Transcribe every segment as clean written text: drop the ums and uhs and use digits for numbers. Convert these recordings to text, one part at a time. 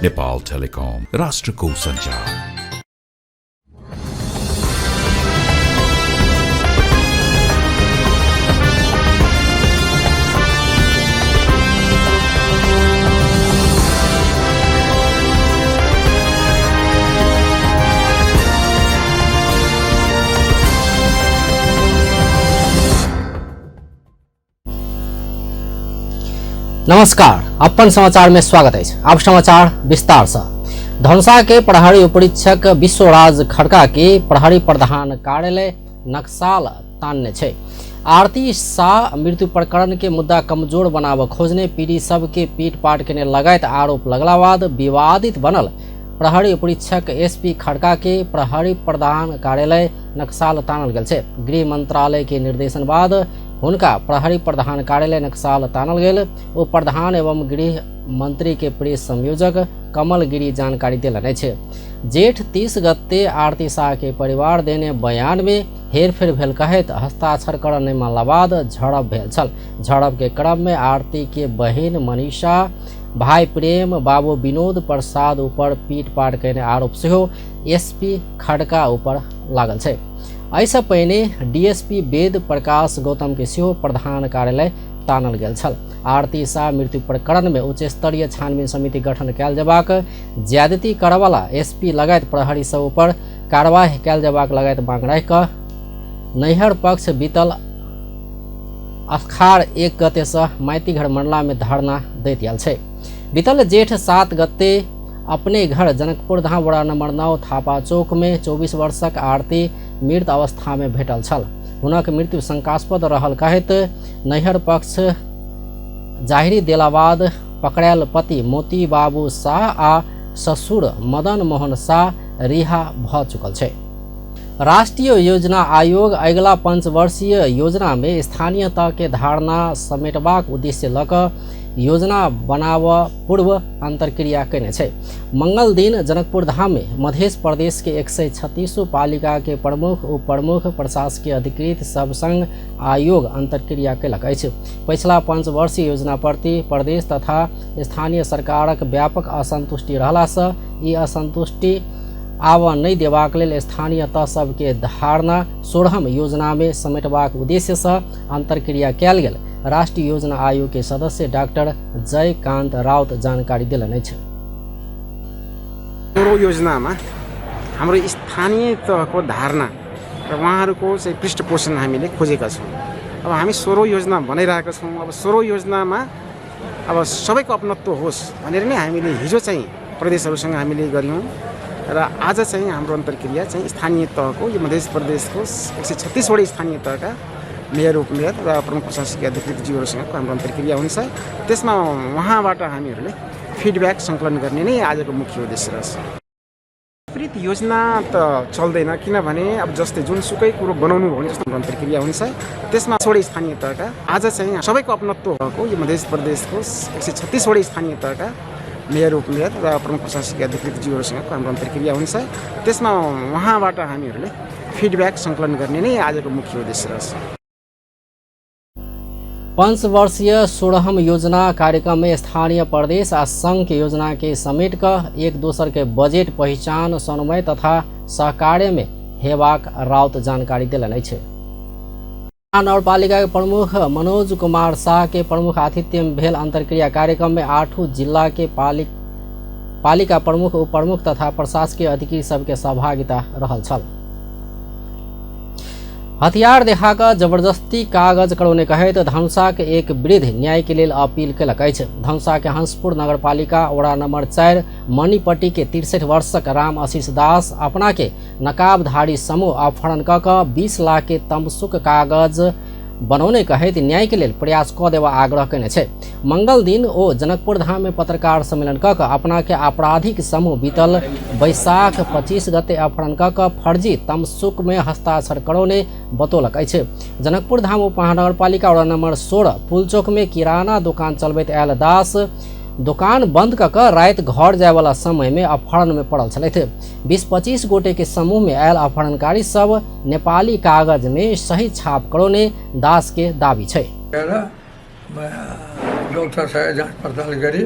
Nepal telecom, राष्ट्रको सञ्चार। नमस्कार, अपन समाचार में स्वागत है। अब समाचार विस्तार से। धनुषा के प्रहरी उपरीक्षक विश्वराज खड़का के प्रहरी प्रधान कार्यालय नक्साल तान्ने छे। आरती शाह मृत्यु प्रकरण के मुद्दा कमजोर बनाव खोजने पीड़ी सबके पीट पाट के लगायत आरोप लगला बाद विवादित बनल प्रहरी उपरीक्षक एसपी खड़का के प्रहरी प्रधान कार्यालय नक्साल तानल गेल छे। गृह मंत्रालय के निर्देशन बाद हुनका प्रहरी प्रधान कार्यालय नक्साल तानल गेल। उप प्रधान एवं गृह मंत्री के प्रेस संयोजक कमल गिरी जानकारी दिलने छे। जेठ 30 गते आरती शाह के परिवार देने बयान में हेरफेर भेल कहत हस्ताक्षर कर नहीं मानला बाद झड़प भेल छल। झड़प के क्रम में आरती के बहिन मनीषा, भाई प्रेम, बाबू विनोद प्रसाद ऊपर पीट पाट करने आरोप सेहो एसपी खड़का ऊपर लागल छे। ऐसा पहले डीएसपी वेद प्रकाश गौतम के सेहो प्रधान कार्यालय तानल गेल छल। आरती शाह मृत्यु प्रकरण में उच्च स्तरीय छानबीन समिति गठन कयल जेबाक, ज्यादती करवाला एसपी लगायत प्रहरी सब ऊपर कार्यवाही कयल जेबाक लगायत मांग राखि कऽ नैहर पक्ष बीतल अखाड़ 1 गते से माइतीघर मंडला में धरना दैत आयल छै। बीतल जेठ 7 गते अपने घर जनकपुर धाम वड़ा नंबर 9 थापा चौक में 24 वर्षक आरती मृत अवस्था में भेटल छल। हुनक मृत्यु शंकास्पद रहल कहत नैहर पक्ष जाहिरी देला बाद पकड़ायल पति मोती बाबू शाह आ ससुर मदन मोहन शाह रिहा भ चुकल छै। राष्ट्रीय योजना आयोग अगिला 5 वर्षीय योजना में स्थानीयता के धारणा समेटबाक उद्देश्य लऽ कऽ योजना बनाव पूर्व अंतरक्रिया कने छै। मंगल दिन जनकपुर धाम में मध्य प्रदेश के 136 पालिका के प्रमुख उप प्रमुख प्रशासकीय अधिकृत सब संग आयोग अंतरक्रिया कयलक अछि। पिछला 5 वर्षीय योजना प्रति प्रदेश तथा स्थानीय सरकारक व्यापक असंतुष्टि रहला से ई असंतुष्टि आव नहीं देबाक लेल स्थानीयता सबके धारणा 16हम योजना में समेटबाक उद्देश्य से अंतरक्रिया कयल गेल। राष्ट्रीय योजना आयोग के सदस्य डॉक्टर जयकांत राउत जानकारी दिलने छे। योजना में हाम्रो स्थानीय तहको धारणा र उहाँहरूको चाहिँ पृष्ठपोषण हामीले खोजेका छौँ। अब हामी 16 योजना बनाइरहेका छौँ। अब 16 योजनामा अब सबैको अपनत्व होस् भनेर नै हामीले हिजो चाहिँ प्रदेशहरूसँग हामीले गर्यौँ र आज चाहिँ हाम्रो अन्तर्क्रिया चाहिँ स्थानीय तहको यो मध्य प्रदेशको 136 वटा स्थानीय तहका मेयर उपमेयर र प्रमुख प्रशासकीय अधिकृतज्यूहरूसँगको हाम्रो अन्तर्क्रिया हुन्छ। त्यसमा उहाँबाट हामीहरूले फिडब्याक सङ्कलन गर्ने नै आजको मुख्य उद्देश्य रहेछ। विपरीत योजना त चल्दैन, किनभने अब जस्तै जुनसुकै कुरो बनाउनु हो भने जस्तो अन्तर्क्रिया हुन्छ। त्यसमा 16 स्थानीय तहका आज चाहिँ सबैको अपनत्व भएको यो मध्य प्रदेशको 136 वटा स्थानीय तहका मेयर उपमेयर र प्रमुख प्रशासकीय अधिकृतज्यूहरूसँगको हाम्रो अन्तर्क्रिया हुन्छ। त्यसमा उहाँबाट हामीहरूले फिडब्याक सङ्कलन गर्ने नै आजको मुख्य उद्देश्य रहेछ। 5 वर्षीय 16हम योजना कार्यक्रम में स्थानीय प्रदेश आ संघ के योजना के समेट कर एक दूसर के बजट पहचान समन्वय तथा सहकार्य में हेबाक राउत जानकारी दिलने छे। नगरपालिका के प्रमुख मनोज कुमार शाह के प्रमुख आतिथ्य में भेल अंतरक्रिया कार्यक्रम में 8 जिला के पालिका प्रमुख उप प्रमुख तथा प्रशासकीय अधिकारी सबके सहभागिता रहल छल। हथियार देखाकर जबरदस्ती कागज करौने कहत धनुषा के एक वृद्ध न्याय के लिए अपील कलक अछि। धनुषा के हंसपुर नगरपालिका वड़ा नंबर 4 मणिपट्टी के 63 वर्षक राम आशीष दास अपना के नकाबधारी समूह अपहरण कऽ 20 लाख के तमसुक कागज बनौने कहत न्याय के लिए प्रयास क देवा आग्रह कने छे। मंगल दिन ओ जनकपुर धाम में पत्रकार सम्मेलन कऽ अपना के आपराधिक समूह बीतल बैसाख 25 गते अपहरण कऽ फर्जी तमसुक में हस्ताक्षर करौने बतौलक अछि। जनकपुर धाम उपमहानगरपालिका वड़ा नंबर 16 पुलचौक में किराना दुकान चलबैत आयल दास दुकान बंद कऽ रात घर जाय वाला समय में अपहरण में पड़ल छलथि। 20-25 गोटे के समूह में आयल अपहरणकारी सब नेपाली कागज में सही छाप करौने दास के दावी छै। डॉक्टर साहब जांच पड़ताल करी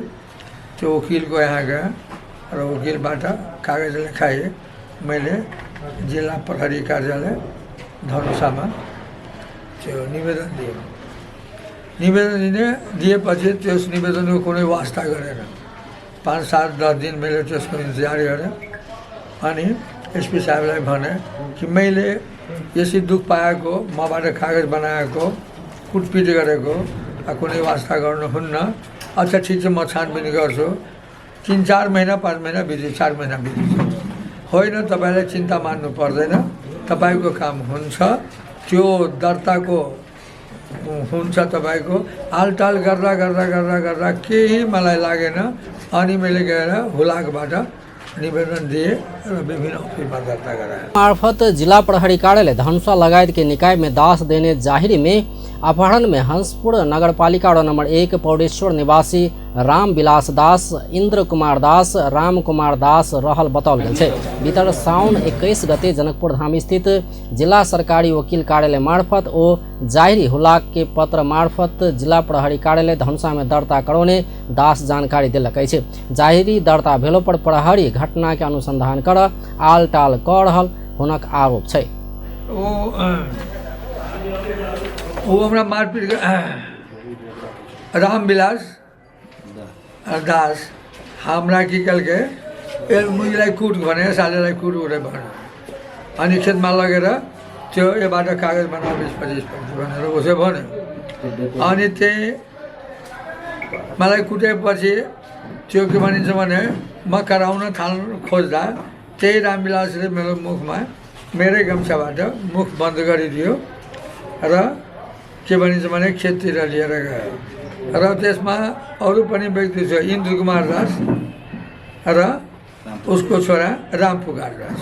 तो वकील को यहाँ गए र वकिलबाट कागज लेखाए मैले जिल्ला प्रहरी कार्यालय धनुषामा त्यो निवेदन दिएँ। निवेदन दिएपछि त्यस निवेदनको कुनै वास्ता गरेन। 5, 7, 10 दिन मैले त्यसको इन्तजार गरेँ। अनि एसपी साहबलाई भने कि मैले यसरी दुख पाएको, मबाट कागज बनाएको, कुटपिट गरेको कुनै वास्ता गर्नुहुन्न। अच्छा ठिक छ, म छानबिन गर्छु। 3-4 महिना 5 महिना बित्यो, 4 महिना बित्यो। होइन, तपाईँलाई चिन्ता मान्नु पर्दैन, तपाईँको काम हुन्छ। त्यो दर्ताको हुन्छ तपाईँको। हालटाल गर्दा केही मलाई लागेन। अनि मैले गएर हुलाकबाट निवेदन दिए र विभिन्न अफिसमा दर्ता गराए। मार्फत जिला प्रहरी कार्यालय धनुषा लगायत के निकाय में दास देने जाहिरी में अपहरण में हंसपुर नगरपालिका वडा नंबर 1 पौडेश्वर निवासी राम विलास दास, इंद्र कुमार दास, राम कुमार दास रहल बताओल गेल छै। बीतर साउन 21 गते जनकपुर धाम स्थित जिला सरकारी वकील कार्यालय मार्फत ओ जाहिरी हुलाक के पत्र मार्फत जिला प्रहरी कार्यालय धनुषा में दर्ता करौने दास जानकारी दिलक छै। जाहिरी दर्ता भेलो पर प्रहरी घटना के अनुसंधान कर आलटाल क रहल हुनक आरोप छै। वो हमरा मारपीट रामविलास दास हमरा की कलके मुझलाई कुट भने सालेलाई कुट उठे भने अनि खेतमा लगेर त्यो एबाट कागज बनाऊ 20-25 भनेर उसले भन्यो। अनि त्यही मलाई कुटेपछि त्यो के भनिन्छ भने म कराउन खोज्दा त्यही रामविलासले मेरो मुखमा मेरै गम्छाबाट मुख बन्द गरिदियो र के भनिन्छ भने खेततिर लिएर गयो। र त्यसमा अरू पनि व्यक्ति छ, इन्द्र कुमार दास र उसको छोरा राम पुकार दास।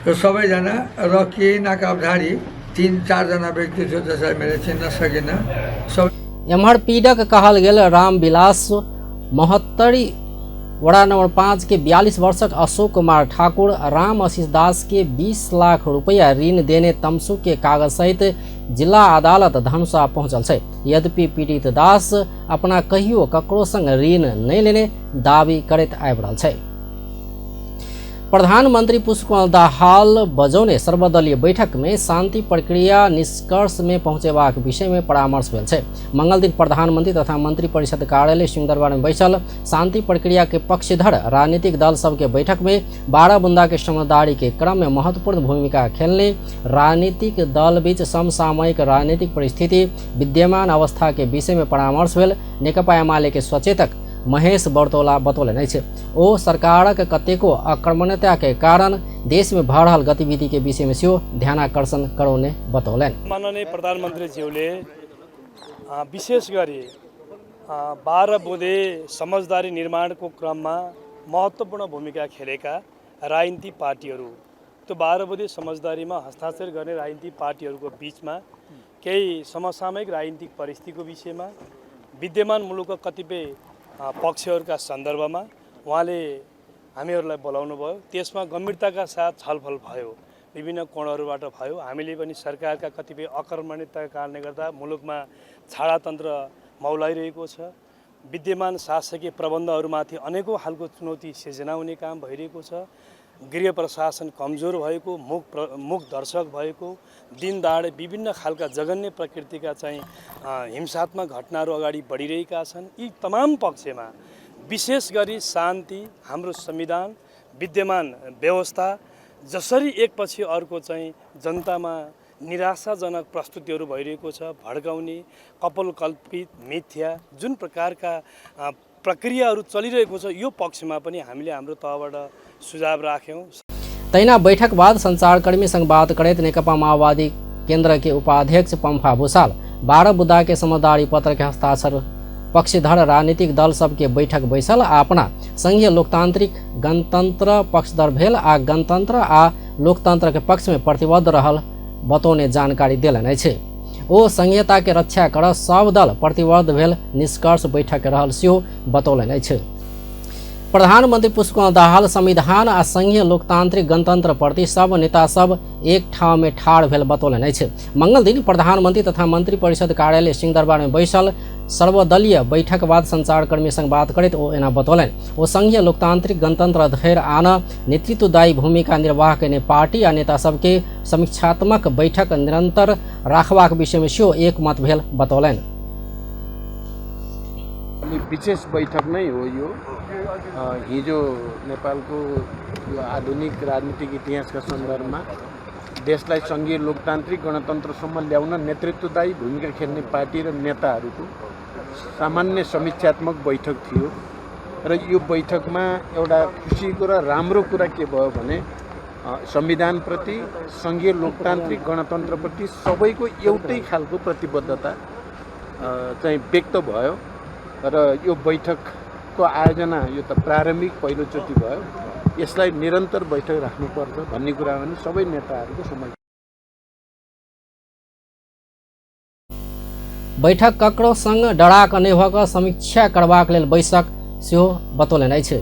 यो सबैजना र केही नकाबधारी 3-4 जना व्यक्ति थियो जसलाई मैले चिन्न सकिनँ। एम्हर पीड़क कहल गेल रामविलास महोत्तरी वडा नंबर 5 के 42 वर्षक अशोक कुमार ठाकुर राम आशीष दास के 20 लाख रुपया ऋण देने तमसु के कागज सहित जिला अदालत धनुषा पहुंचल छै। यद्यपि पीड़ित दास अपना कहियो ककरो संग ऋण नहीं लेने दावी करैत आबि रहल छै। प्रधानमंत्री पुष्पकमल दाहाल बजौने सर्वदलीय बैठक में शांति प्रक्रिया निष्कर्ष में पहुंचेबाक विषय में परामर्श भेल छै। मंगल दिन प्रधानमंत्री तथा मंत्री परिषद कार्यालय सिंहदरबार में बैसल शांति प्रक्रिया के पक्षधर राजनीतिक दल सब के बैठक में 12 बुंदा के समझदारी के क्रम में महत्वपूर्ण भूमिका खेलने राजनीतिक दल बीच समसामयिक राजनीतिक परिस्थिति विद्यमान अवस्था के विषय में परामर्श भेल। नेकपा एमाले के सचेतक महेश बर्तौला बतौलन छै। ओ सरकारक कतेको आक्रमणता के कारण देश में भऽ रहल गतिविधि के विषय में सेहो ध्यानाकर्षण करौने बतौलन। माननीय प्रधानमंत्री ज्यूले विशेष गरी 12 बुँदे समझदारी निर्माणको क्रममा महत्त्वपूर्ण भूमिका खेलेका राजनीतिक पार्टीहरू, त्यो 12 बुँदे समझदारीमा हस्ताक्षर गर्ने राजनीतिक पार्टीहरूको बीचमा केही समसामयिक राजनीतिक परिस्थितिको विषयमा विद्यमान मुलुकका कतिपय पक्षहरूका सन्दर्भमा उहाँले हामीहरूलाई बोलाउनु भयो। त्यसमा गम्भीरताका साथ छलफल भयो, विभिन्न कोणहरूबाट भयो। हामीले पनि सरकारका कतिपय आक्रमणताका कारणले गर्दा मुलुकमा छाडातन्त्र मौलाइरहेको छ, विद्यमान शासकीय प्रबन्धहरूमाथि अनेकौं खालको चुनौती सिर्जना हुने काम भइरहेको छ, गृह प्रशासन कमजोर भएको, मुख दर्शक भएको, दिन दहाडे विभिन्न खालका जघन्य प्रकृतिका चाहिँ हिंसात्मक घटनाहरू अगाडि बढिरहेका छन्। यी तमाम पक्षमा विशेष गरी शान्ति, हाम्रो संविधान, विद्यमान व्यवस्था जसरी एकपछि अर्को चाहिँ जनतामा निराशाजनक प्रस्तुतिहरू भइरहेको छ, भड्काउने, कपोलकल्पित, मिथ्या जुन प्रकारका प्रक्रियाहरू चलिरहेको छ, यो पक्षमा पनि हामीले हाम्रो तहबाट सुझाव राख्यौं। तैना बैठक बाद संचारकर्मी संग बात करैत नेकपा माओवादी केंद्र के उपाध्यक्ष पंफा भूषाल 12 बुदा के समझदारी पत्र के हस्ताक्षर पक्षधर राजनीतिक दल सब के बैठक बैसल आ अपना संघीय लोकतांत्रिक गणतंत्र पक्षधर भेल आ गणतंत्र आ लोकतंत्र के पक्ष में प्रतिबद्ध रहल बतौने जानकारी देलन छै। ओ संहिता के रक्षा कर सब दल प्रतिबद्ध भेल निष्कर्ष बैठक रहल सेहो बतौलन छै। प्रधानमंत्री पुष्पकमल दाहाल संविधान आ संघीय लोकतांत्रिक गणतंत्र प्रति सब नेता सब एक ठाव में ठाड़ भेल बतौलन छै। मंगल दिन प्रधानमंत्री तथा मंत्री परिषद कार्यालय सिंहदरबार में बैसल सर्वदलीय बैठक बाद सञ्चारकर्मीसँग बात करैत ओ एना बतौलनि। ओ संघीय लोकतान्त्रिक गणतन्त्र धरि आन नेतृत्वदायी भूमिका निर्वाह करने पार्टी आ नेता सबके समीक्षात्मक बैठक निरन्तर राखबाक विषयमा सेहो एकमत भेल बतौलनि। विशेष बैठक नै हो यो। हिजो नेपालको यो आधुनिक राजनीतिक इतिहासका सन्दर्भमा देशलाई सङ्घीय लोकतान्त्रिक गणतन्त्रसम्म ल्याउन नेतृत्वदायी भूमिका खेल्ने पार्टी र नेताहरूको सामान्य समीक्षात्मक बैठक थियो र यो बैठकमा एउटा खुसीको र राम्रो कुरा के भयो भने संविधानप्रति सङ्घीय लोकतान्त्रिक गणतन्त्रप्रति सबैको एउटै खालको प्रतिबद्धता चाहिँ व्यक्त भयो र यो बैठकको आयोजना यो त प्रारम्भिक पहिलोचोटि भयो। यसलाई निरन्तर बैठक राख्नुपर्छ भन्ने कुरा पनि सबै नेताहरूको समझ। बैठक ककरोसँग डराक नै भएका समीक्षा करबाक लेल बैसक सेहो बतौलनि अछि।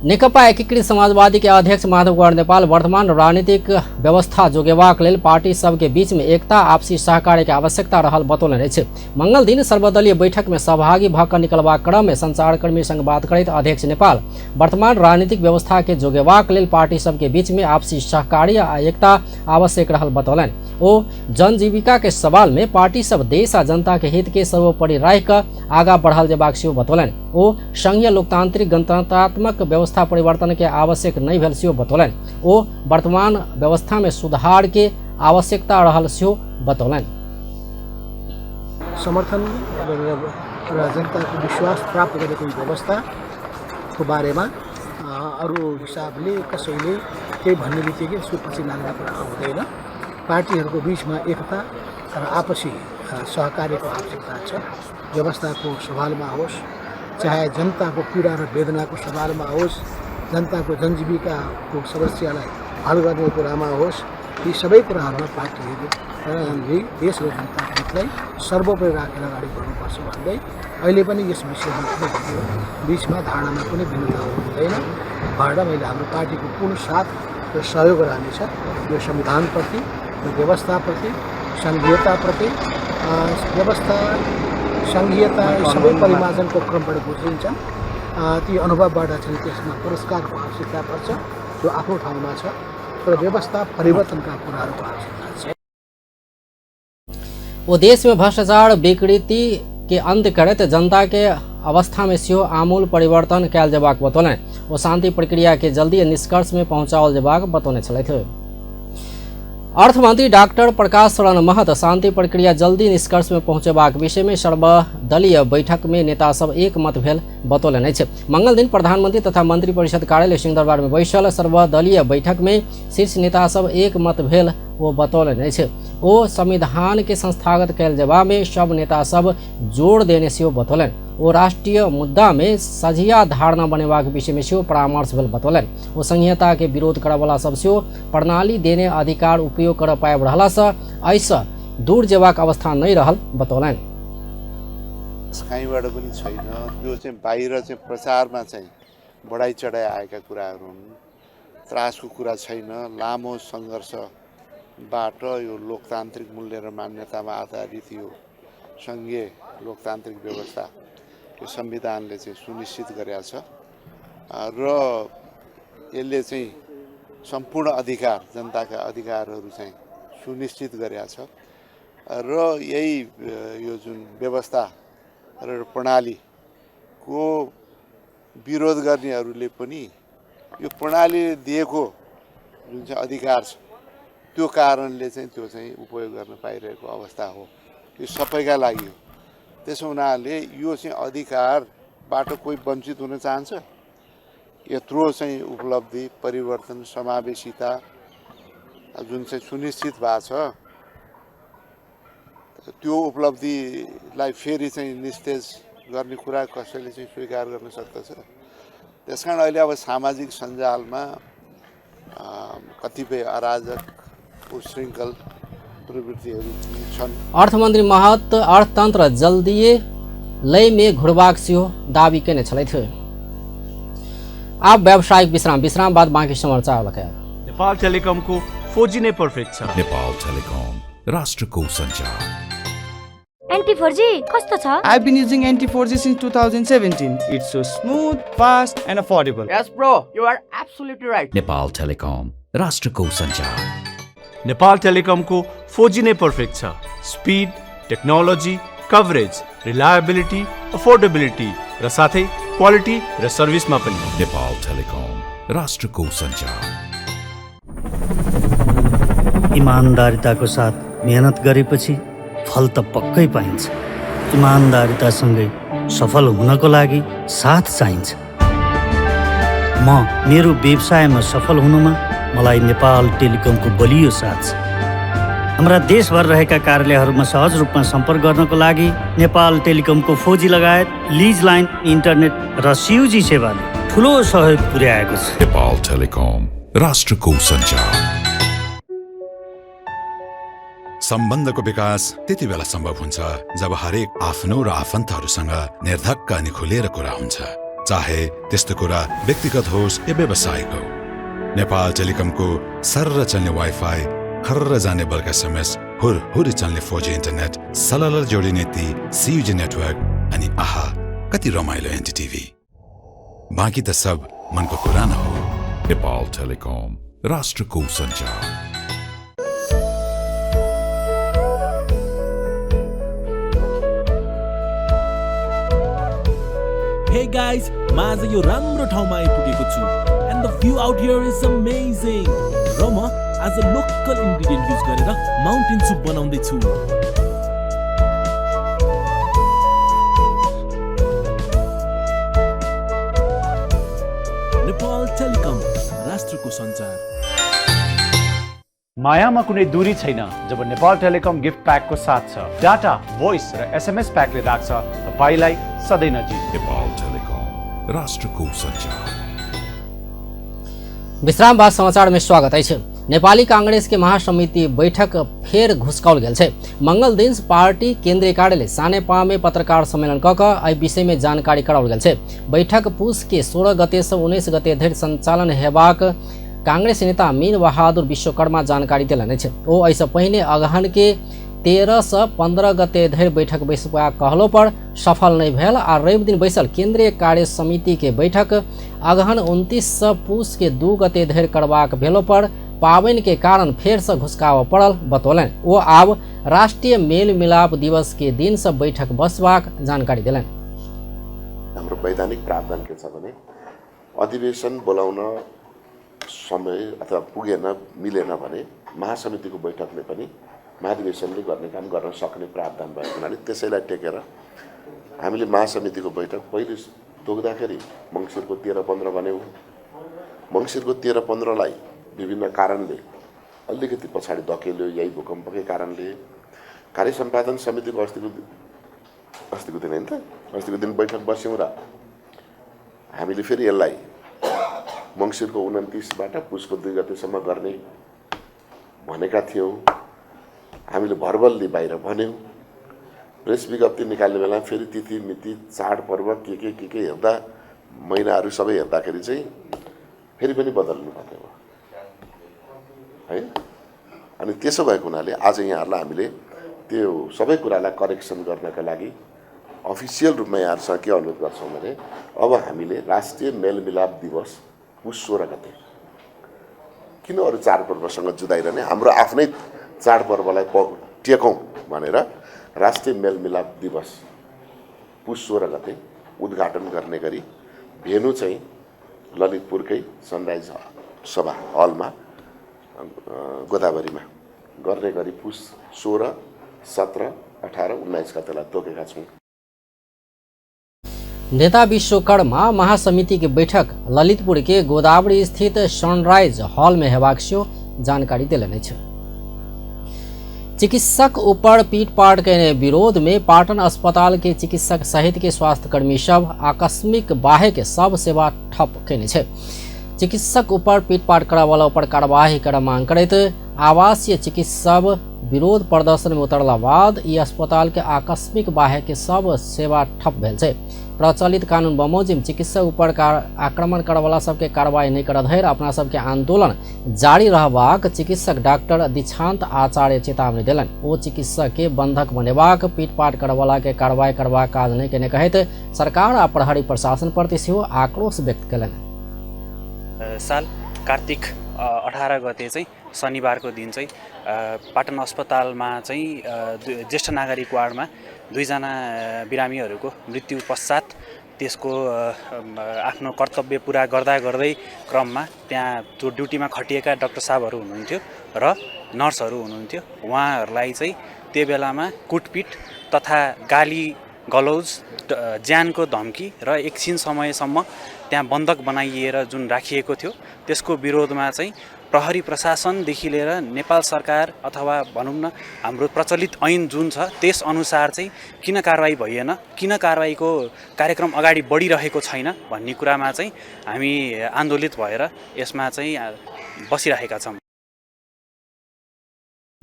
नेकपा एकीकृत समाजवादी के अध्यक्ष माधव गौड़ नेपाल वर्तमान राजनीतिक व्यवस्था जोगेबाक लेल पार्टी सबके बीच में एकता आपसी सहकार्य के आवश्यकता रहल बतौलनि अछि। मंगल दिन सर्वदलीय बैठक में सहभागी भऽ निकलबाक क्रम में संचारकर्मी संग बात करैत अध्यक्ष नेपाल वर्तमान राजनीतिक व्यवस्था के जोगेबाक लेल पार्टी सबके बीच में आपसी सहकार्य आ एकता आवश्यक रहल बतौलनि। ओ जनजीविका के सवाल में पार्टी सब देश आ जनता के हित के सर्वोपरि राख कऽ आगा बढ़ल जेबाक सेहो बतौलनि। ओ संघीय लोकतांत्रिक गणतंत्रात्मक व्यवस्था परिवर्तन के आवश्यक नहीं भेल सेहो बतौलनि। ओ वर्तमान व्यवस्था में सुधार के आवश्यकता रहल सेहो बतौलनि। समर्थन र जनताको विश्वास प्राप्त गरेको व्यवस्थाको बारेमा अरू हिसाबले कसैले केही भन्ने बित्तिकै सुपछि लाग्ने कुरा हुँदैन। पार्टीहरूको बिचमा एकता र आपसी सहकार्यको आवश्यकता छ। व्यवस्थाको सवालमा होस्, चाहे जनताको पीडा र वेदनाको सवालमा होस्, जनताको जनजीविकाको समस्यालाई हल गर्ने कुरामा होस्, यी सबै कुराहरूमा पार्टीहरूले देश र जनताको हितलाई सर्वोपरि राखेर अगाडि बढ्नुपर्छ भन्दै अहिले पनि यस विषयमा बिचमा धारणामा कुनै भिन्नता हुँदैन भएर मैले हाम्रो पार्टीको पूर्ण साथ र सहयोग रहनेछ। यो संविधानप्रति, व्यवस्थाप्रति, सङ्घीयताप्रति, व्यवस्था सङ्घीयता सबै परिमार्जनको क्रमबाट गुज्रिन्छन्। ती अनुभवबाट चाहिँ त्यसमा पुरस्कारको आवश्यकता पर्छ, जो आफ्नो ठाउँमा छ, र व्यवस्था परिवर्तनका कुराहरूको आवश्यकता छ। वो देश में भ्रष्टाचार विकृति के अंत करत जनता के अवस्था में सेहो आमूल परिवर्तन कयल जेबाक बतौलनि। वो शांति प्रक्रिया के जल्दी निष्कर्ष में पहुँचाओल जेबाक बतौने छलथि। अर्थमंत्री डॉक्टर प्रकाश शरण महत शांति प्रक्रिया जल्दी निष्कर्ष में पहुंचेबाक विषय में सर्वदलीय बैठक में नेता सब एक मत भेल बतौलनि अछि। मंगल दिन प्रधानमंत्री तथा मंत्री परिषद कार्यालय सिंहदरबार में बैसल सर्वदलीय बैठक में शीर्ष नेता सब एक मत भेल वो बतौलनि अछि। ओ संविधान के संस्थागत कयल जेबा में सब नेता सब जोड़ देने सेहो बतौलनि। वो राष्ट्रीय मुद्दा में सझिया धारणा बनेबाक विषय में सेहो परामर्श भेल बतौलनि। वो संहिता के विरोध करवाला सब सेहो प्रणाली देने अधिकार उपयोग कर पाएब रहला से ऐसा दूर जेबाक अवस्था नहीं रहल बतौलनि। कहीँबाट पनि छैन, त्यो चाहिँ बाहिर चाहिँ प्रचारमा चाहिँ बढाइ चढाइ आएका कुराहरू हुन्। त्रासको कुरा छैन। लामो सङ्घर्षबाट यो लोकतान्त्रिक मूल्य र मान्यतामा आधारित यो सङ्घीय लोकतान्त्रिक व्यवस्था यो संविधानले चाहिँ सुनिश्चित गरेको छ र यसले चाहिँ सम्पूर्ण अधिकार, जनताका अधिकारहरू चाहिँ सुनिश्चित गरेको छ र यही यो जुन व्यवस्था र प्रणालीको विरोध गर्नेहरूले पनि यो प्रणालीले दिएको जुन चाहिँ अधिकार छ त्यो कारणले चाहिँ त्यो चाहिँ उपयोग गर्न पाइरहेको अवस्था हो। यो सबैका लागि हो। त्यसो हुनाले यो चाहिँ अधिकारबाट कोही वञ्चित हुन चाहन्छ? यत्रो चाहिँ उपलब्धि, परिवर्तन, समावेशिता जुन चाहिँ सुनिश्चित भएको छ, त्यो उपलब्धिलाई फेरि चाहिँ निस्तेज गर्ने कुरा कसैले चाहिँ स्वीकार गर्न सक्दछ? त्यसकारण अहिले अब सामाजिक सञ्जालमा कतिपय अराजक उशृङ्खल प्रवृत्तिहरू छन्। अर्थमन्त्री महत अर्थतन्त्र जल्दी लय में घुरबाक सेहो दावी केने छलथि। अब व्यावसायिक विश्राम बाद बाँकी समाचार लगाए। नेपाल टेलिकमको 4G नै पर्फेक्ट छ। नेपाल टेलिकम राष्ट्रको सञ्चार। एन्टी-4G कस्तो छ? I've been using anti-4G since 2017. It's so smooth, fast and affordable. Yes bro, you are absolutely right. Nepal telecom राष्ट्रको सञ्चार। नेपाल टेलिकमको 4G नै पर्फेक्ट छ। Speed, technology, coverage, reliability, affordability र साथै क्वालिटी र सर्भिसमा पनि। नेपाल टेलिकम राष्ट्रको सञ्चार। इमानदारिताको साथ मेहनत गरेपछि फल त पक्कै पाइन्छ। इमानदारितासँगै सफल हुनको लागि साथ चाहिन्छ। म मेरो व्यवसायमा सफल हुनुमा मलाई नेपाल टेलिकमको बलियो साथ छ। हाम्रा देशभर रहेका कार्यालयहरूमा सहज रूपमा सम्पर्क गर्नको लागि नेपाल टेलिकमको 4G लगायत लिज लाइन, इन्टरनेट र CUG सेवाले ठुलो सहयोग पुर्याएको छ। नेपाल टेलिकम राष्ट्रको सञ्चार। सम्बन्धको विकास त्यति बेला सम्भव हुन्छ जब हरेक आफ्नो र आफन्तहरूसँग निर्धक्क अनि खुलेर कुरा हुन्छ, चाहे त्यस्तो कुरा व्यक्तिगत होस् या व्यावसायिक हो। नेपाल टेलिकमको सर्र चल्ने वाइफाई, खर्र जाने बल्क SMS, हुरहुरी चल्ने 4G इन्टरनेट, सलल जोडिने ती CUG नेटवर्क अनि आहा कति रमाइलो NDTV। बाँकी त सब मनको कुरा न हो। नेपाल टेलिकम राष्ट्रको सञ्चार। Hey guys, म आज यो राम्रो ठाउँमा आइपुगेको छु and the view out here is amazing. र म आज लोकल इन्ग्रेडियन्ट युज गरेर माउन्टेन सुप बनाउँदै छु। नेपाल टेलिकम राष्ट्रको सञ्चार। मायामा कुनै दूरी छैन जब नेपाल टेलिकम गिफ्ट प्याकको साथ छ। डाटा, भोइस र SMS प्याकले राख्छ तपाईलाई सधैँ नजिक। नेपाल टेलिकम राष्ट्रको सञ्चार। विश्राम बाद समाचार में स्वागत है। नेपाली कांग्रेस के महासमिति बैठक फेर घुसकाउल गेल छै। मंगल दिन पार्टी केंद्रीय कार्यालय सानेपा में पत्रकार सम्मेलन कऽ एहि विषय में जानकारी कराओल गेल छै। बैठक पूस के 16 गते से 19 गते धरि संचालन हेबाक कांग्रेस नेता मीन बहादुर विश्वकर्मा जानकारी देलनि छै। ओ एहिसँ पहिने अगहन के 13 से 15 गते धरि बैठक बैसबाक कहलो पर सफल नहीं भेल आ रवि दिन बैसल केंद्रीय कार्य समिति के बैठक अगहन 29 से पूस के 2 गते धरि करबाक भेलो पर पावनि के कारण फेर से घुसकाव पड़ल बतौलन। वो आब राष्ट्रीय मेल मिलाप दिवस के दिन से बैठक बसबाक जानकारी दिलन। हाम्रो वैधानिक प्रावधान के छ भने अधिवेशन बोलाउन समय अथवा पुगेन मिलेन भने महासमितिको बैठकले पनि महाधिवेशनले गर्ने काम गर्न सक्ने प्रावधान भएको हुनाले त्यसैलाई टेकेर हामीले महासमितिको बैठक पहिले तोक्दाखेरि मङ्सिरको 13-15 भन्यौँ। मङ्सिरको 13-15लाई विभिन्न कारणले अलिकति पछाडि धकेल्यो, यही भूकम्पकै कारणले। कार्य सम्पादन समितिको अस्तिको दिन हैन त, अस्तिको दिन बैठक बस्यौँ र हामीले फेरि यसलाई मङ्सिरको 29 बाट पुसको 2 गतेसम्म गर्ने भनेका थियौँ। हामीले भर्बल्ली बाहिर भन्यौँ। प्रेस विज्ञप्ति निकाल्ने बेला फेरि तिथि मिति चाडपर्व के हेर्दा महिनाहरू सबै हेर्दाखेरि चाहिँ फेरि पनि बदल्नु पर्ने भयो है। अनि त्यसो भएको हुनाले आज यहाँहरूलाई हामीले त्यो सबै कुरालाई करेक्सन गर्नका लागि अफिसियल रूपमा यहाँहरूसँग के अनुरोध गर्छौँ भने अब हामीले राष्ट्रिय मेलमिलाप दिवस पुस 16 गते किन अरू चाडपर्वसँग जुदाइरहने, हाम्रो आफ्नै चाडपर्वलाई टेकौँ भनेर राष्ट्रिय मेलमिलाप दिवस पुस 16 गते उद्घाटन गर्ने गरी भेन्यू चाहिँ ललितपुरकै सनराइज सभा हलमा गोदावरीमा गर्ने गरी पुस 16, 17, 18, 19 गतेलाई तोकेका छौँ। नेता विश्वकर्मा महासमिति की बैठक ललितपुर के गोदावरी स्थित सनराइज हॉल में हेबाक सेहो जानकारी दिलनि छै। चिकित्सक ऊपर पीटपाट के विरोध में पाटन अस्पताल के चिकित्सक सहित के स्वास्थ्यकर्मी सब आकस्मिक बाहे के सब सेवा ठप केने छै। चिकित्सक ऊपर पीटपाट करवाला पर कार्यवाही कर मांग करैत आवासीय चिकित्सक विरोध प्रदर्शन में उतरला बाद ई अस्पताल के आकस्मिक बाहे के सब सेवा ठप भेल छै। प्रचलित कानून बमोजिम चिकित्सक ऊपर आक्रमण करवाला सबके कार्रवाई नहीं कर धैर अपना सबके आंदोलन जारी रहबाक चिकित्सक डॉक्टर दीक्षांत आचार्य चेतावनी दिलन। ओ चिकित्सक के बंधक बनेबाक पीटपाट करवाला के कार्रवाई करबाक काज नहीं केने कहैत सरकार आ प्रहरी प्रशासन प्रति सेहो आक्रोश व्यक्त कयलनि। साल कार्तिक 18 गते चाहिँ शनिबारको दिन चाहिँ पाटन अस्पतालमा चाहिँ ज्येष्ठ नागरिक वार्डमा 2 जना बिरामीहरूको मृत्यु पश्चात त्यसको आफ्नो कर्तव्य पुरा गर्दै क्रममा त्यहाँ त्यो ड्युटीमा खटिएका डाक्टर साहबहरू हुनुहुन्थ्यो र नर्सहरू हुनुहुन्थ्यो। उहाँहरूलाई चाहिँ त्यो बेलामा कुटपिट तथा गाली गलौज ज्यानको धम्की र एकछिन समयसम्म त्यहाँ बन्धक बनाइएर जुन राखिएको थियो त्यसको विरोधमा चाहिँ प्रहरी प्रशासनदेखि लिएर नेपाल सरकार अथवा भनौँ न हाम्रो प्रचलित ऐन जुन छ त्यस अनुसार चाहिँ किन कारबाही भइएन, किन कारबाहीको कार्यक्रम अगाडि बढिरहेको छैन भन्ने कुरामा चाहिँ हामी आन्दोलित भएर यसमा चाहिँ बसिरहेका छौँ।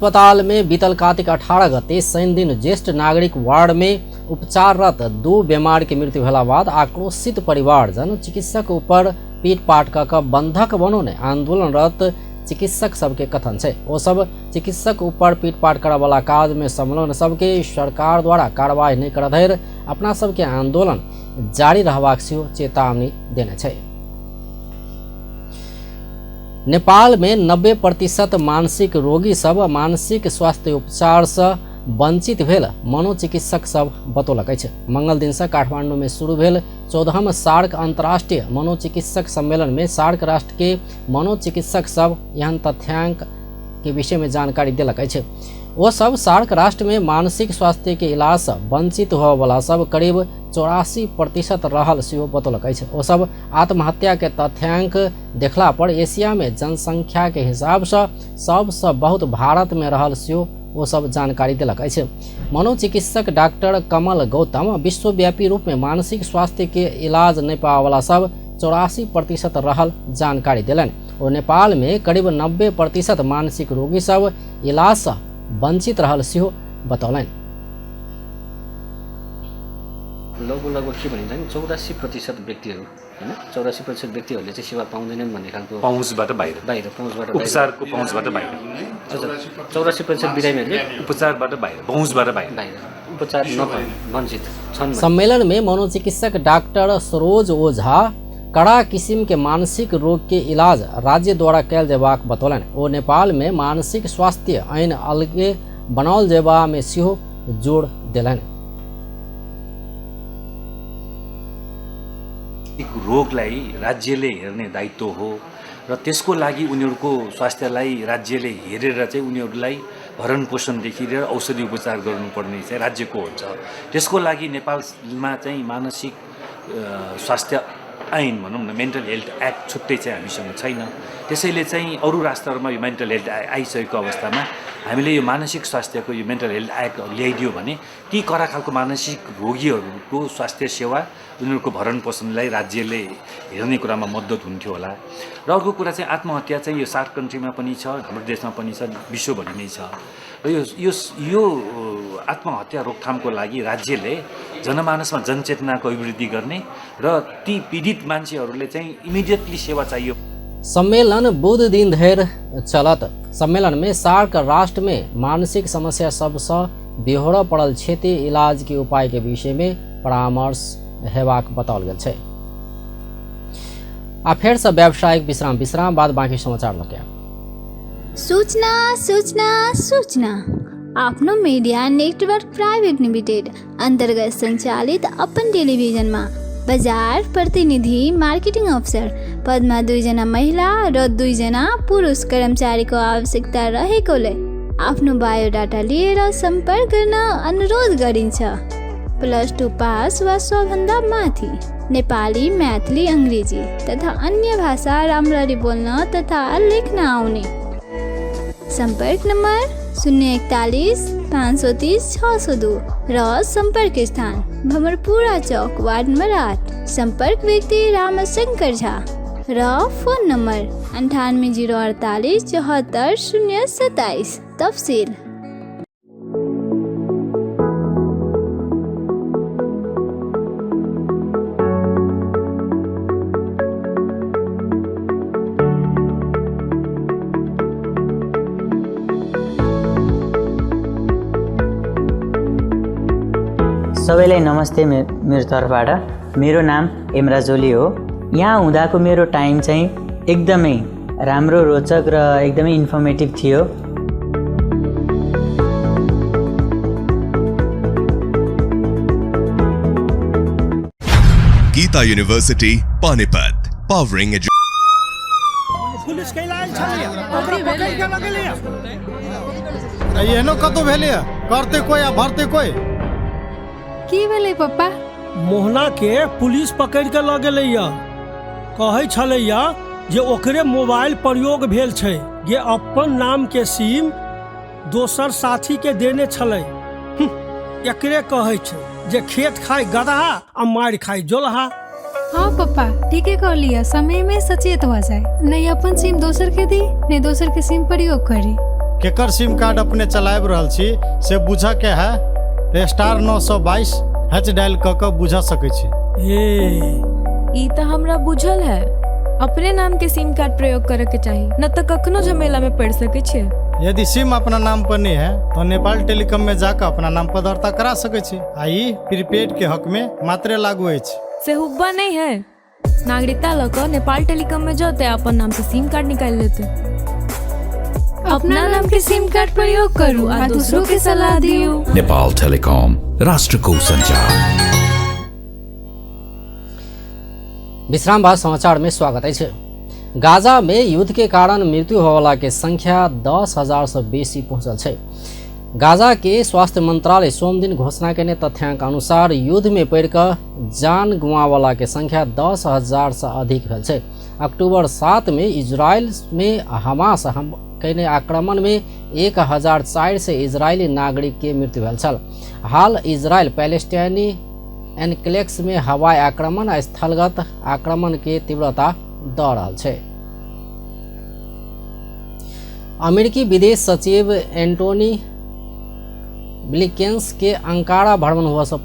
अस्पताल में बीतल कार्तिक 18 गते शनि दिन ज्येष्ठ नागरिक वार्ड में उपचाररत 2 बीमार की मृत्यु भेला बाद आक्रोशित परिवारजन चिकित्सक ऊपर पीटपाट क बंधक बनौने आंदोलनरत चिकित्सक सबके कथन है। वो सब चिकित्सक ऊपर पीटपाट करे वाला काज में संलग्न सबके सरकार द्वारा कार्रवाई नहीं कर धैर अपना सबके आंदोलन जारी रहबाक सेहो चेतावनी देने छै। नेपाल में 90% मानसिक रोगी सब मानसिक स्वास्थ्य उपचार से वंचित भेल मनोचिकित्सक सब बतौलक अछि। मंगल दिन से काठमांडू में शुरू भेल 14वां सार्क अंतर्राष्ट्रीय मनोचिकित्सक सम्मेलन में सार्क राष्ट्र के मनोचिकित्सक सब यह तथ्यांक के विषय में जानकारी दिलक अछि। वो सब सार्क राष्ट्र में मानसिक स्वास्थ्य के इलाज से वंचित होने वाला सब करीब 84% रहल सेहो बतौलक अछि। वो सब आत्महत्या के तथ्यांक देखला पर एशिया में जनसंख्या के हिसाब से सबसे बहुत भारत में रहल सेहो वो सब जानकारी दिलक अछि। मनोचिकित्सक डॉक्टर कमल गौतम विश्वव्यापी रूप में मानसिक स्वास्थ्य के इलाज नहीं पावे वाला सब 84% रहल जानकारी दिलन। और नेपाल में करीब 90% मानसिक रोगी सब इलाज से वंचित रहल सेहो बतौलन। लगभग के भनिन्छ नि 84% व्यक्तिहरू हैन 84% व्यक्तिहरूले चाहिँ सेवा पाउँदैनन् भन्ने खालको पहुँचबाट बाहिर पहुँचबाट उपचारको पहुँचबाट बाहिर 84% बिरामीहरूले उपचारबाट बाहिर पहुँचबाट बाहिर उपचार नपाए वञ्चित छन्। सम्मेलन में मनोचिकित्सक डॉक्टर सरोज ओझा कड़ा किस्म के मानसिक रोग के इलाज राज्य द्वारा कैल जेबाक बतौलन। ओ नेपाल में मानसिक स्वास्थ्य ऐन अलगे बनाओल जेबा में सेहो जोड़ दिलन। रोगलाई राज्यले हेर्ने दायित्व हो र त्यसको लागि उनीहरूको स्वास्थ्यलाई राज्यले हेरेर चाहिँ उनीहरूलाई भरण पोषणदेखि लिएर औषधि उपचार गर्नुपर्ने चाहिँ राज्यको हुन्छ। त्यसको लागि नेपालमा चाहिँ मानसिक स्वास्थ्य ऐन भनौँ न मेन्टल हेल्थ एक्ट छुट्टै चाहिँ हामीसँग छैन। त्यसैले चाहिँ अरू राष्ट्रहरूमा यो मेन्टल हेल्थ आइसकेको अवस्थामा हामीले यो मानसिक स्वास्थ्यको यो मेन्टल हेल्थ एक्ट ल्याइदियो भने ती कडा खालको मानसिक रोगीहरूको स्वास्थ्य सेवा उनीहरूको भरण पोषणलाई राज्यले हेर्ने कुरामा मद्दत हुन्थ्यो होला। र अर्को कुरा चाहिँ आत्महत्या चाहिँ यो सार्क कन्ट्रीमा पनि छ, हाम्रो देशमा पनि छ, विश्वभरि नै छ। र यो आत्महत्या रोकथामको लागि राज्यले जनमानसमा जनचेतनाको अभिवृद्धि गर्ने र ती पीडित मान्छेहरूले चाहिँ इमिडिएटली सेवा चाहियो। सम्मेलन बुध दिन धरि चलत। सम्मेलन में सार्क राष्ट्र में मानसिक समस्या सबसे बेहोरा पड़ल क्षेत्रीय इलाज के उपाय के विषय में परामर्श हेबाक बताओल गेल छै। आ फेर से व्यावसायिक विश्राम बाद बाकी समाचार लके सूचना सूचना सूचना आफ्नो मीडिया नेटवर्क प्राइवेट लिमिटेड अंतर्गत संचालित अपन टेलिभिजन में बजार प्रतिनिधि मार्केटिंग अफसर पदमा 2 जना महिला र 2 जना पुरुष कर्मचारीको आवश्यकता रहेकोले आफ्नो बायोडाटा लिएर सम्पर्क गर्न अनुरोध गरिन्छ। +2 पास वा सबभन्दा माथि नेपाली, मैथिली, अंग्रेजी तथा अन्य भाषा राम्ररी बोल्न तथा लेख्न आउने। संपर्क नम्बर 041 530 602 र संपर्क स्थान भमरपुरा चौक वार्ड नंबर 8। संपर्क व्यक्ति रामशंकर झा र फोन नंबर 98 048 74 027। तफसील सबैलाई नमस्ते मेरो तर्फबाट। मेरो नाम एमराज ओली हो। यहाँ हुँदाको मेरो टाइम चाहिँ एकदमै राम्रो, रोचक र एकदमै इन्फर्मेटिभ थियो। Gita university Panipat, powering police के लाइन छलिए ओकरा पकड़ के लगलिए एहनो कतो भेलिए करते कोई आ भरते कोई की भेलै पप्पा? मोहना के पुलिस पकड़ के ल गेलैया। कहै छलैया जे ओकरे मोबाइल प्रयोग भेल छै, जे अपन नाम के सिम दोसर साथी के देने छलै। एकरे कहै छै जे खेत खाए गदहा आ मार खाए जोलहा। हाँ पप्पा ठीके कहलिए, समय में सचेत हो जाए, नहीं अपन सिम दोसर के दी, नहीं दोसर के सिम प्रयोग करी। केकर सिम कार्ड अपने चलाब रहल छी से बुझ के है *922 हैच डायल क के बुझ सकै छी। ई त हमरा बुझल है, अपने नाम के सिम कार्ड प्रयोग करे के चाहिए, न तो कखनो झमेला में पड़ सके छे। यदि सिम अपना नाम पर नहीं है तो नेपाल टेलीकॉम में जाकर अपना नाम पर दर्ता करा सके छी। आई प्रीपेड के हक में मात्रे लागू है। से हुब्बा नहीं है, नागरिकता लकर नेपाल टेलीकॉम में जाते अपन नाम से सिम कार्ड निकाल लेते। अपना नाम के सिम कार्ड प्रयोग करूँ और दूसरों के सलाह दियो। नेपाल टेलीकॉम, राष्ट्र को संचार। विश्राम बाद समाचार में स्वागत है। गाजा में युद्ध के कारण मृत्यु होने के संख्या 10,000 से बेसी पहुंचल है। गाजा के स्वास्थ्य मंत्रालय सोम दिन घोषणा के तथ्यांक अनुसार युद्ध में पड़कर जान गुमावला के संख्या 10,000 से अधिक भेल है। अक्टूबर 7 में इजराइल में हमास कैने आक्रमण में 1,004 से इजरायली नागरिक के मृत्यु भेल छल। हाल इजराइल पैलेस्टाइनी एनक्लेव्स में हवाई आक्रमण आ स्थलगत आक्रमण के तीव्रता दऽ रहल छै। अमेरिकी विदेश सचिव एंटोनी ब्लिंकेन के अंकारा भ्रमण हुआ से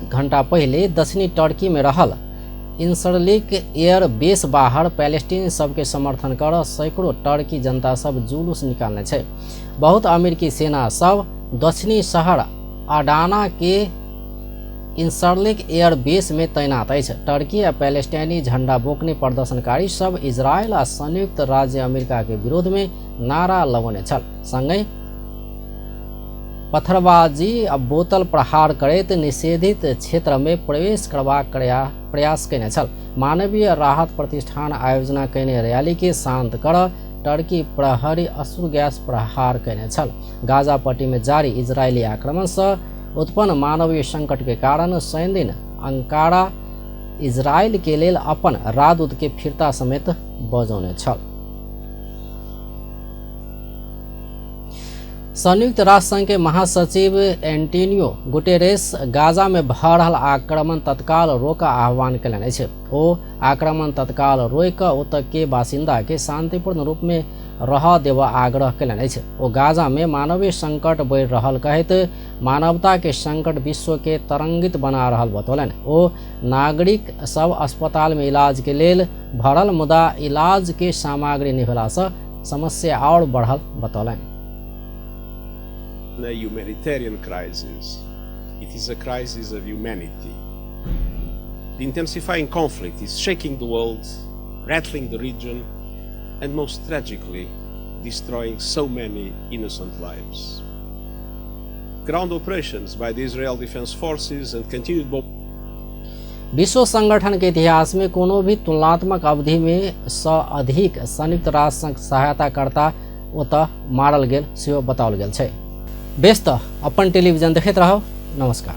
घंटा पहले दक्षिणी टर्की में रहल इंसरलिक एयर बेस बाहर पैलेस्टीन सबके समर्थन कर सैकड़ों टर्की जनता सब जुलूस निकालने छै। बहुत अमेरिकी सेना सब दक्षिणी शहर अडाना के इंसरलिक एयर बेस में तैनात है। टर्की आ पैलेस्टाइनी झंडा बोकने प्रदर्शनकारी सब इजराइल आ संयुक्त राज्य अमेरिका के विरोध में नारा लगौने छल। संगे पत्थरबाजी आ बोतल प्रहार करैत निषेधित क्षेत्र में प्रवेश करबाक प्रयास कयने छल। मानवीय राहत प्रतिष्ठान आयोजना कयने रैली के शांत कर टर्की प्रहरी अश्रु गैस प्रहार कयने छल। गाजा पट्टी में जारी इजरायली आक्रमण से उत्पन्न मानवीय संकट के कारण शनि दिन अंकारा इजराइल के लेल अपन राजदूत के फिरता समेत बजौने छल। संयुक्त राष्ट्र संघ के महासचिव एंटोनियो गुटेरेस गाजा में भऽ रहल आक्रमण तत्काल रोक आह्वान कयलनि अछि। ओ आक्रमण तत्काल रोक ओतऽ के बासिंदा के शांतिपूर्ण रूप में रह देवा आग्रह कयलनि अछि। ओ गाजा में मानवीय संकट बढ़ि रहल कहैत मानवता के संकट विश्व के तरंगित बना रहल बतौलनि। ओ नागरिक सब अस्पताल में इलाज के लेल भरल, मुदा इलाज के सामग्री नहि भेला सँ समस्या और बढ़ल बतौलनि। A humanitarian crisis. It is a crisis of humanity. The intensifying conflict is shaking the world, rattling the region, and most tragically, destroying so many innocent lives. Ground operations by the Israel Defense Forces and continued विश्व संगठन के इतिहास में कोनो भी तुलनात्मक अवधि में सँ अधिक संयुक्त राष्ट्र सहायताकर्ता ओतऽ मारल गेल सेहो बताओल गेल छै। व्यस्त अपन टेलीविजन देखैत रहौ। नमस्कार।